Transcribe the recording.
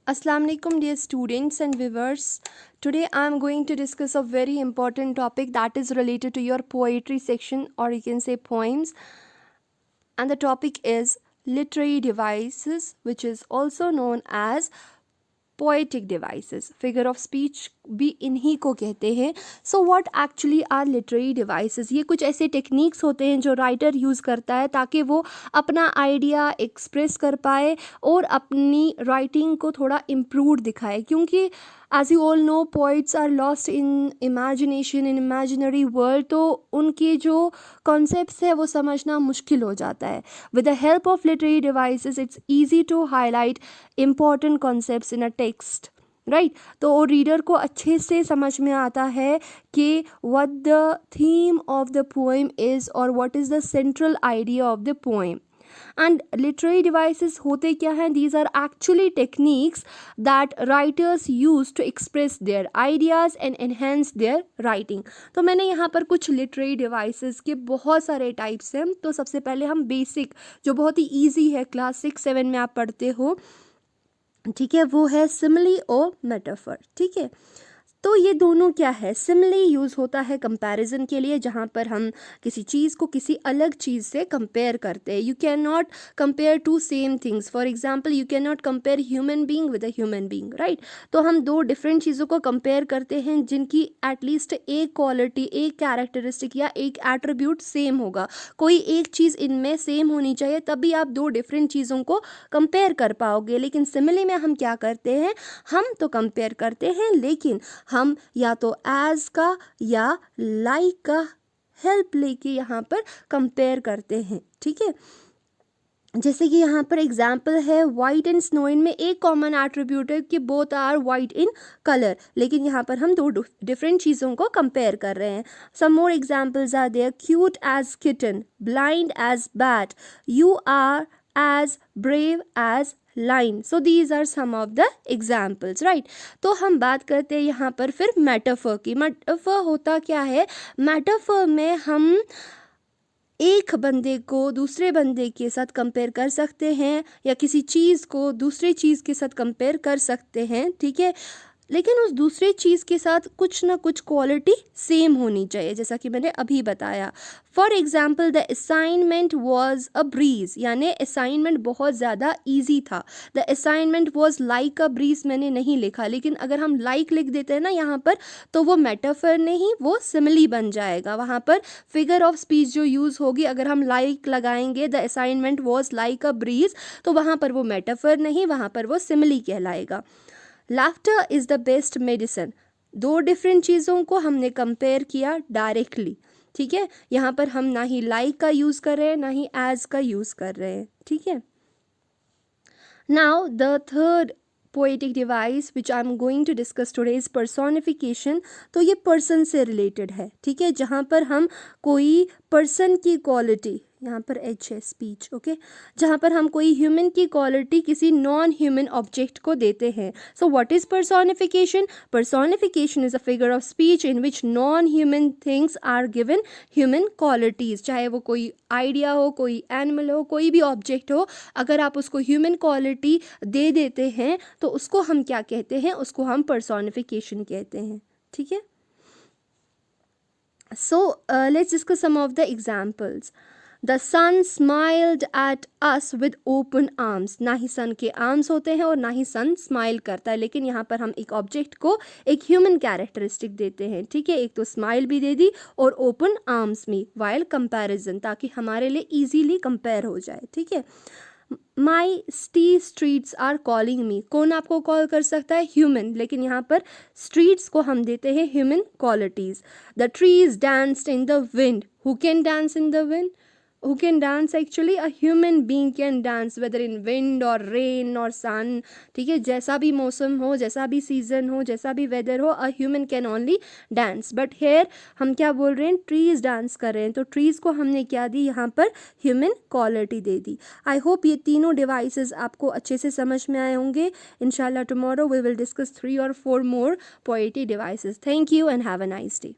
Assalamu alaikum dear students and viewers. Today I am going to discuss a very important topic that is related to your poetry section, or you can say poems, and the topic is literary devices, which is also known as poetic devices. Figure of speech भी इन्हीं को कहते हैं. So what actually are literary devices? ये कुछ ऐसे techniques होते हैं जो राइटर यूज़ करता है ताकि वो अपना आइडिया एक्सप्रेस कर पाए और अपनी राइटिंग को थोड़ा इम्प्रूव दिखाए, क्योंकि as you all know poets are lost in imagination, in imaginary world. तो उनके जो कॉन्सेप्ट्स है वो समझना मुश्किल हो जाता है. With the help of literary devices it's easy to highlight important concepts in a text, right. तो रीडर को अच्छे से समझ में आता है कि what the theme of the poem is और what is the central idea of the poem. And literary devices होते क्या हैं? These are actually techniques that writers use to express their ideas and enhance their writing. तो मैंने यहाँ पर कुछ literary devices के बहुत सारे types हैं. तो सबसे पहले हम बेसिक, जो बहुत ही easy है, क्लास 6-7 में आप पढ़ते हो, ठीक है, वो है सिमिली और मेटाफर. ठीक है, तो ये दोनों क्या है? सिमिली यूज़ होता है कंपैरिजन के लिए, जहाँ पर हम किसी चीज़ को किसी अलग चीज़ से कंपेयर करते हैं. You can not compare to same things. For example, you can not compare human being with a human being, right. तो हम दो डिफरेंट चीज़ों को कंपेयर करते हैं जिनकी एटलीस्ट एक क्वालिटी, एक कैरेक्टरिस्टिक या एक एट्रीब्यूट सेम होगा. कोई एक चीज़ इनमें सेम होनी चाहिए, तभी आप दो डिफरेंट चीज़ों को कंपेयर कर पाओगे. लेकिन सिमिली में हम क्या करते हैं? हम तो कंपेयर करते हैं, लेकिन हम या तो एज का या लाइक का हेल्प लेके यहाँ पर कंपेयर करते हैं. ठीक है, जैसे कि यहाँ पर एग्जाम्पल है वाइट एंड स्नो. इनमें एक कॉमन एट्रीब्यूट है कि both are white in colour, लेकिन यहाँ पर हम दो डिफरेंट चीज़ों को कंपेयर कर रहे हैं. Some more examples are there. Cute as kitten, blind as bat, you are as brave as lion. So these are some of the examples, right. तो हम बात करते हैं यहाँ पर फिर मेटाफर की. मेटाफर होता क्या है? मेटाफर में हम एक बंदे को दूसरे बंदे के साथ कंपेयर कर सकते हैं, या किसी चीज़ को दूसरे चीज़ के साथ कंपेयर कर सकते हैं. ठीक है, लेकिन उस दूसरे चीज़ के साथ कुछ ना कुछ क्वालिटी सेम होनी चाहिए, जैसा कि मैंने अभी बताया. For example, the assignment was a breeze, यानी असाइनमेंट बहुत ज़्यादा ईजी था. The assignment was like a breeze मैंने नहीं लिखा, लेकिन अगर हम लाइक लिख देते हैं ना यहाँ पर, तो वो मेटाफर नहीं, वो सिमिली बन जाएगा. वहाँ पर फिगर ऑफ स्पीच जो यूज़ होगी, अगर हम लाइक लगाएंगे, the assignment was like a breeze, तो वहाँ पर वो मेटाफर नहीं, वहाँ पर वो सिमिली कहलाएगा. Laughter is the best medicine. दो डिफरेंट चीज़ों को हमने कंपेयर किया डायरेक्टली. ठीक है, यहाँ पर हम ना ही लाइक का यूज़ कर रहे हैं, ना ही एज का यूज़ कर रहे हैं. ठीक है, now the third poetic device which I am going to discuss today is personification. तो ये पर्सन से रिलेटेड है. ठीक है, जहाँ पर हम कोई पर्सन की क्वालिटी, यहाँ पर एच है स्पीच, ओके, जहाँ पर हम कोई ह्यूमन की क्वालिटी किसी नॉन ह्यूमन ऑब्जेक्ट को देते हैं. So what is personification? Personification is a figure of speech in which non human things are given human qualities. चाहे वो कोई आइडिया हो, कोई एनिमल हो, कोई भी ऑब्जेक्ट हो, अगर आप उसको ह्यूमन क्वालिटी दे देते हैं तो उसको हम क्या कहते हैं? उसको हम पर्सोनिफिकेशन कहते हैं. ठीक है, so let's discuss some of the examples. The sun smiled at us with open arms. ना ही सन के आर्म्स होते हैं और ना ही सन स्माइल करता है, लेकिन यहाँ पर हम एक ऑब्जेक्ट को एक ह्यूमन कैरेक्टरिस्टिक देते हैं. ठीक है, एक तो स्माइल भी दे दी और ओपन आर्म्स में, वाइल कंपैरिजन, ताकि हमारे लिए इजीली कंपेयर हो जाए. ठीक है, माई स्ट्रीट्स आर कॉलिंग मी. कौन आपको कॉल कर सकता है? ह्यूमन, लेकिन यहाँ पर स्ट्रीट्स को हम देते हैं human qualities. The trees danced in the wind. Who can dance in the wind? Who can dance? Actually a human being can dance whether in wind or rain or sun. ठीक है, जैसा भी मौसम हो, जैसा भी सीजन हो, जैसा भी वेदर हो, a human can only dance. But here हम क्या बोल रहे हैं? ट्रीज डांस कर रहे हैं, तो ट्रीज को हमने क्या दी? यहाँ पर human quality they the. I hope ये तीनों डिवाइसेस आपको अच्छे से समझ में आए होंगे. इंशाल्लाह tomorrow we will discuss 3 or 4 more poetic devices. Thank you and have a nice day.